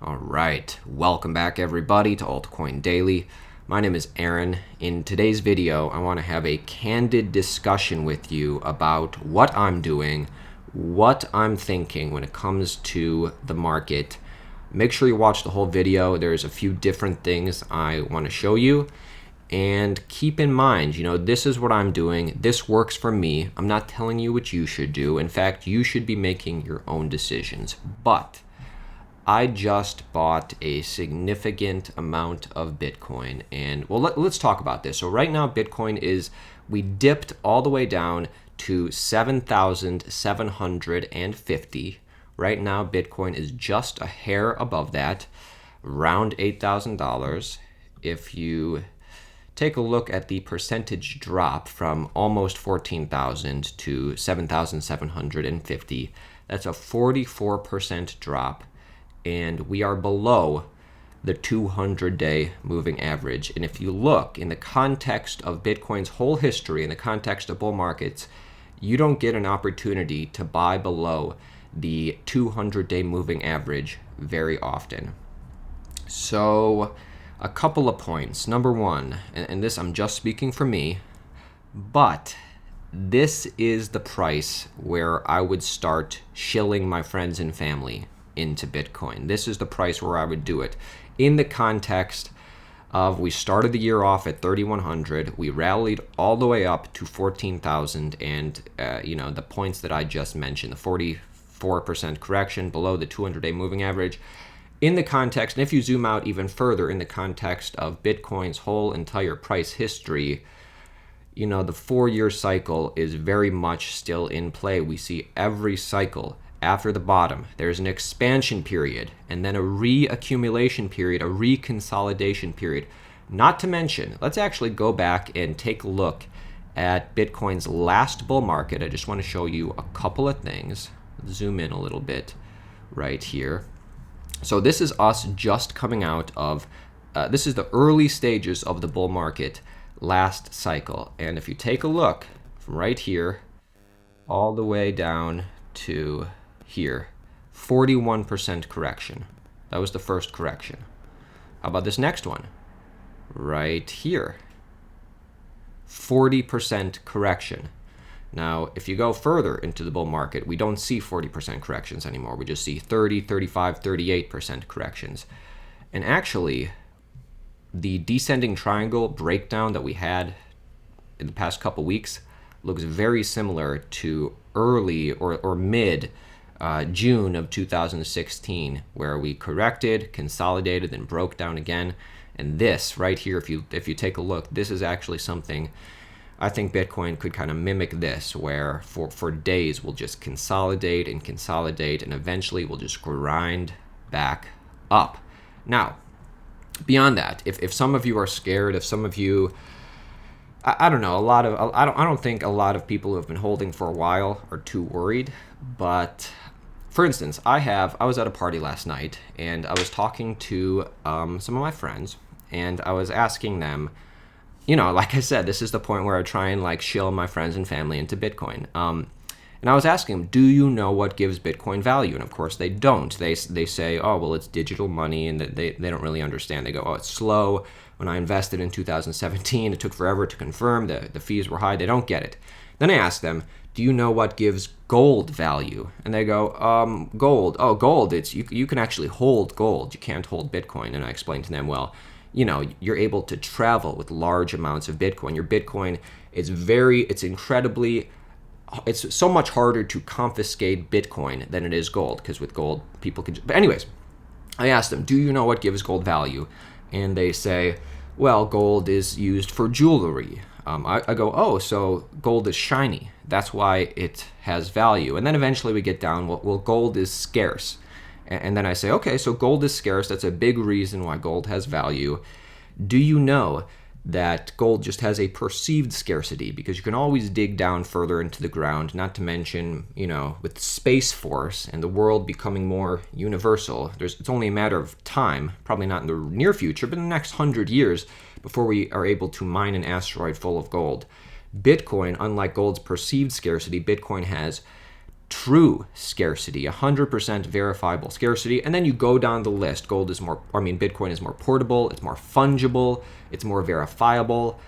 All right, welcome back everybody to Altcoin Daily. My name is Aaron. In today's video, I want to have a candid discussion with you about what I'm doing, what I'm thinking when it comes to the market. Make sure you watch the whole video. There's a few different things I want to show you. And keep in mind, this is what I'm doing. This works for me. I'm not telling you what you should do. In fact, you should be making your own decisions. But I just bought a significant amount of Bitcoin. And well, let's talk about this. So right now, we dipped all the way down to 7,750. Right now, Bitcoin is just a hair above that, around $8,000. If you take a look at the percentage drop from almost 14,000 to 7,750, that's a 44% drop. And we are below the 200-day moving average. And if you look in the context of Bitcoin's whole history, in the context of bull markets, you don't get an opportunity to buy below the 200-day moving average very often. So a couple of points. Number one, and this I'm just speaking for me, but this is the price where I would start shilling my friends and family into Bitcoin. This is the price where I would do it. In the context of, we started the year off at 3,100, we rallied all the way up to 14,000, and the points that I just mentioned, the 44% correction below the 200-day moving average. In the context, and if you zoom out even further, in the context of Bitcoin's whole entire price history, the 4-year cycle is very much still in play. We see every cycle after the bottom, there's an expansion period, and then a reaccumulation period, a reconsolidation period. Not to mention, let's actually go back and take a look at Bitcoin's last bull market. I just want to show you a couple of things. Zoom in a little bit right here. So this is us just coming out of, this is the early stages of the bull market last cycle. And if you take a look from right here all the way down to here, 41% correction. That was the first correction. How about this next one? Right here, 40% correction. Now, if you go further into the bull market, we don't see 40% corrections anymore. We just see 30, 35, 38% corrections. And actually, the descending triangle breakdown that we had in the past couple weeks looks very similar to early or mid June of 2016, where we corrected, consolidated, then broke down again. And this right here, if you take a look, this is actually something I think Bitcoin could kind of mimic this, where for days we'll just consolidate, and eventually we'll just grind back up. Now, beyond that, if some of you are scared, if some of you, I don't know, I don't think a lot of people who have been holding for a while are too worried. But for instance, I was at a party last night, and I was talking to some of my friends, and I was asking them, like I said, this is the point where I try and shill my friends and family into Bitcoin. And I was asking them, do you know what gives Bitcoin value? And of course they don't. They say, oh, well, it's digital money, and they don't really understand. They go, oh, it's slow. When I invested in 2017, it took forever to confirm. The fees were high. They don't get it. Then I asked them, do you know what gives gold value? And they go, gold. Oh, gold, you can actually hold gold. You can't hold Bitcoin. And I explained to them, well, you're able to travel with large amounts of Bitcoin. Your Bitcoin it's so much harder to confiscate Bitcoin than it is gold, because with gold, people can. But anyways, I asked them, do you know what gives gold value? And they say, well, gold is used for jewelry. I go, oh, so gold is shiny. That's why it has value. And then eventually we get down, well, gold is scarce. And then I say, okay, so gold is scarce. That's a big reason why gold has value. Do you know that gold just has a perceived scarcity? Because you can always dig down further into the ground, not to mention, with Space Force and the world becoming more universal, it's only a matter of time, probably not in the near future, but in the next 100 years, before we are able to mine an asteroid full of gold. Bitcoin, unlike gold's perceived scarcity, Bitcoin has true scarcity, 100% verifiable scarcity. And then you go down the list. Bitcoin is more portable, it's more fungible, it's more verifiable.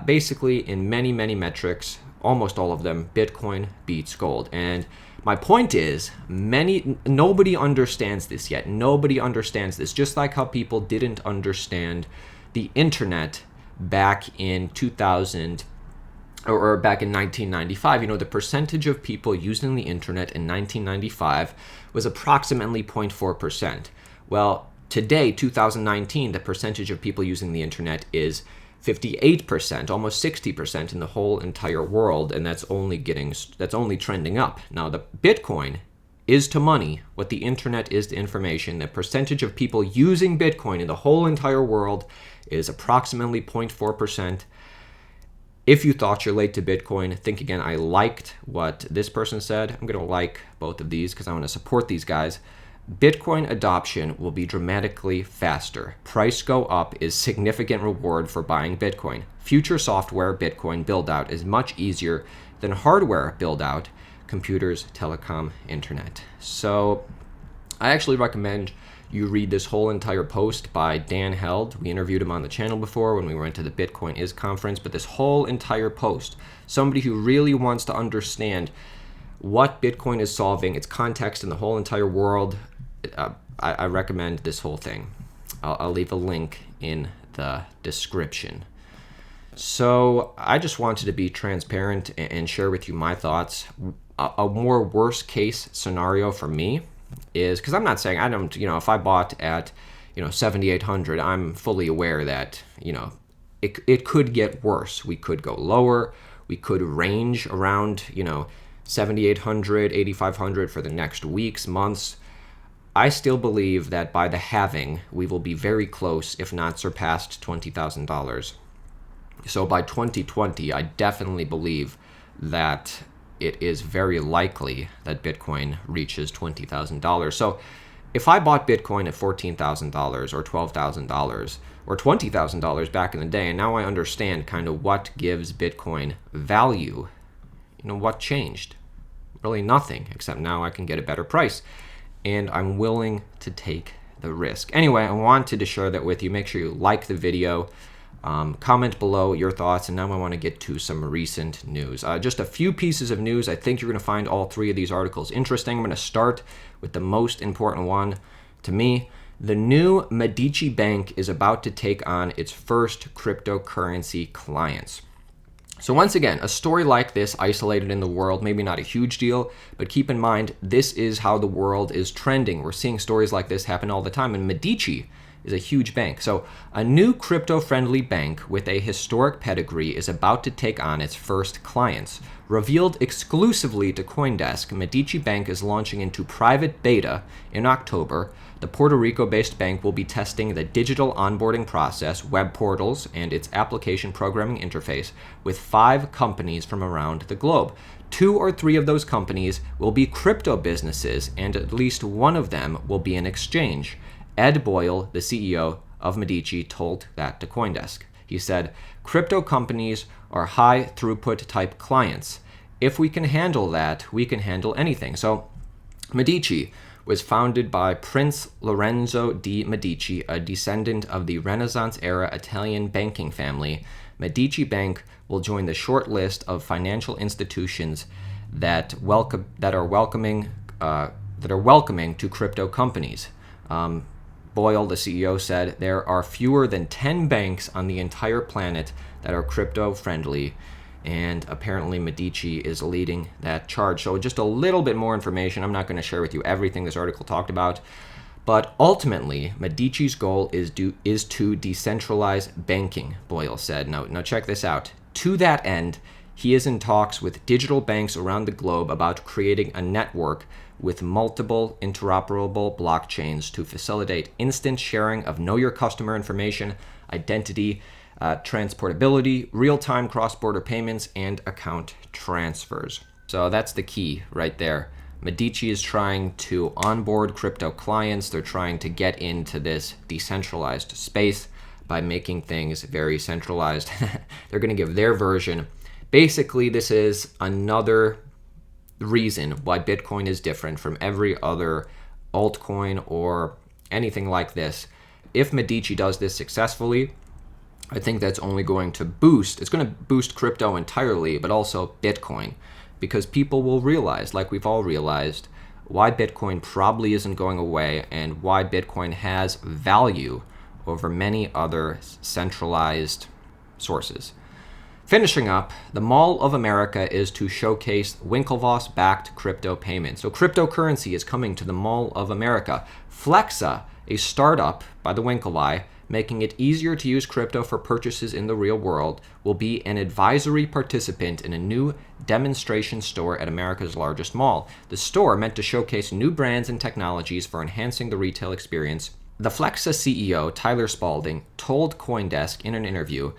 Basically, in many, many metrics, almost all of them, Bitcoin beats gold. And my point is, nobody understands this yet. Nobody understands this. Just like how people didn't understand the internet back in 2000 or back in 1995. The percentage of people using the internet in 1995 was approximately 0.4%. Well, today, 2019, the percentage of people using the internet is 58%, almost 60% in the whole entire world, and that's only trending up. Now, the Bitcoin is to money what the internet is to information. The percentage of people using Bitcoin in the whole entire world is approximately 0.4%. If you thought you're late to Bitcoin, think again. I liked what this person said. I'm going to like both of these because I want to support these guys. Bitcoin adoption will be dramatically faster. Price go up is significant reward for buying Bitcoin. Future software Bitcoin build-out is much easier than hardware build-out, computers, telecom, internet. So I actually recommend you read this whole entire post by Dan Held. We interviewed him on the channel before when we went to the Bitcoin Is conference, but this whole entire post, somebody who really wants to understand what Bitcoin is solving, its context in the whole entire world, I recommend this whole thing. I'll leave a link in the description. So I just wanted to be transparent and share with you my thoughts. A more worst case scenario for me is, because I'm not saying if I bought at 7,800, I'm fully aware that it could get worse. We could go lower. We could range around 7,800, 8,500 for the next weeks, months. I still believe that by the halving, we will be very close, if not surpassed $20,000. So by 2020, I definitely believe that it is very likely that Bitcoin reaches $20,000. So if I bought Bitcoin at $14,000 or $12,000 or $20,000 back in the day, and now I understand kind of what gives Bitcoin value, what changed? Really nothing, except now I can get a better price. And I'm willing to take the risk. Anyway, I wanted to share that with you. Make sure you like the video. Comment below your thoughts, and now I want to get to some recent news. Just a few pieces of news. I think you're going to find all three of these articles interesting. I'm going to start with the most important one to me. The new Medici Bank is about to take on its first cryptocurrency clients. So once again, a story like this isolated in the world, maybe not a huge deal, but keep in mind, this is how the world is trending. We're seeing stories like this happen all the time, and Medici is a huge bank. So a new crypto-friendly bank with a historic pedigree is about to take on its first clients. Revealed exclusively to CoinDesk, Medici Bank is launching into private beta in October. The Puerto Rico-based bank will be testing the digital onboarding process, web portals, and its application programming interface with 5 companies from around the globe. 2 or 3 of those companies will be crypto businesses, and at least one of them will be an exchange. Ed Boyle, the CEO of Medici, told that to CoinDesk. He said, "Crypto companies are high throughput type clients. If we can handle that, we can handle anything." So Medici was founded by Prince Lorenzo di Medici, a descendant of the Renaissance-era Italian banking family. Medici Bank will join the short list of financial institutions that are welcoming to crypto companies. Boyle, the CEO, said there are fewer than 10 banks on the entire planet that are crypto-friendly, and apparently Medici is leading that charge. So just a little bit more information. I'm not going to share with you everything this article talked about, but ultimately, Medici's goal is to decentralize banking, Boyle said. Now check this out. To that end, he is in talks with digital banks around the globe about creating a network with multiple interoperable blockchains to facilitate instant sharing of know your customer information, identity, transportability, real-time cross-border payments, and account transfers. So that's the key right there. Medici is trying to onboard crypto clients. They're trying to get into this decentralized space by making things very centralized. They're going to give their version. Basically, this is another reason why Bitcoin is different from every other altcoin or anything like this. If Medici does this successfully, I think that's only going to boost, it's going to boost crypto entirely, but also Bitcoin, because people will realize, like we've all realized, why Bitcoin probably isn't going away and why Bitcoin has value over many other centralized sources. Finishing up, the Mall of America is to showcase Winklevoss-backed crypto payments. So cryptocurrency is coming to the Mall of America. Flexa, a startup by the Winklevi, making it easier to use crypto for purchases in the real world, will be an advisory participant in a new demonstration store at America's largest mall. The store, meant to showcase new brands and technologies for enhancing the retail experience. The Flexa CEO, Tyler Spalding, told CoinDesk in an interview,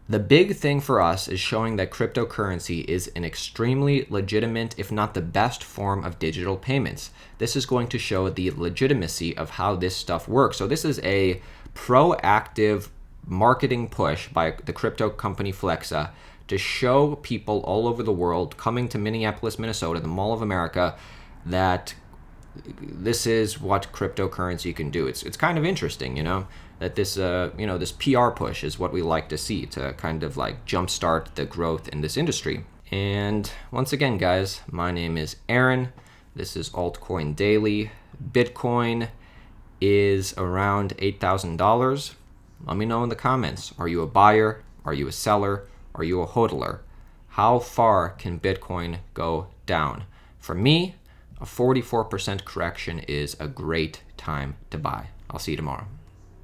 "The big thing for us is showing that cryptocurrency is an extremely legitimate, if not the best form of digital payments. This is going to show the legitimacy of how this stuff works." So this is a proactive marketing push by the crypto company Flexa to show people all over the world coming to Minneapolis, Minnesota, the Mall of America, that this is what cryptocurrency can do. It's kind of interesting, that this this PR push is what we like to see to kind of like jumpstart the growth in this industry. And once again, guys, my name is Aaron. This is Altcoin Daily. Bitcoin is around $8,000. Let me know in the comments. Are you a buyer? Are you a seller? Are you a hodler? How far can Bitcoin go down? For me, a 44% correction is a great time to buy. I'll see you tomorrow.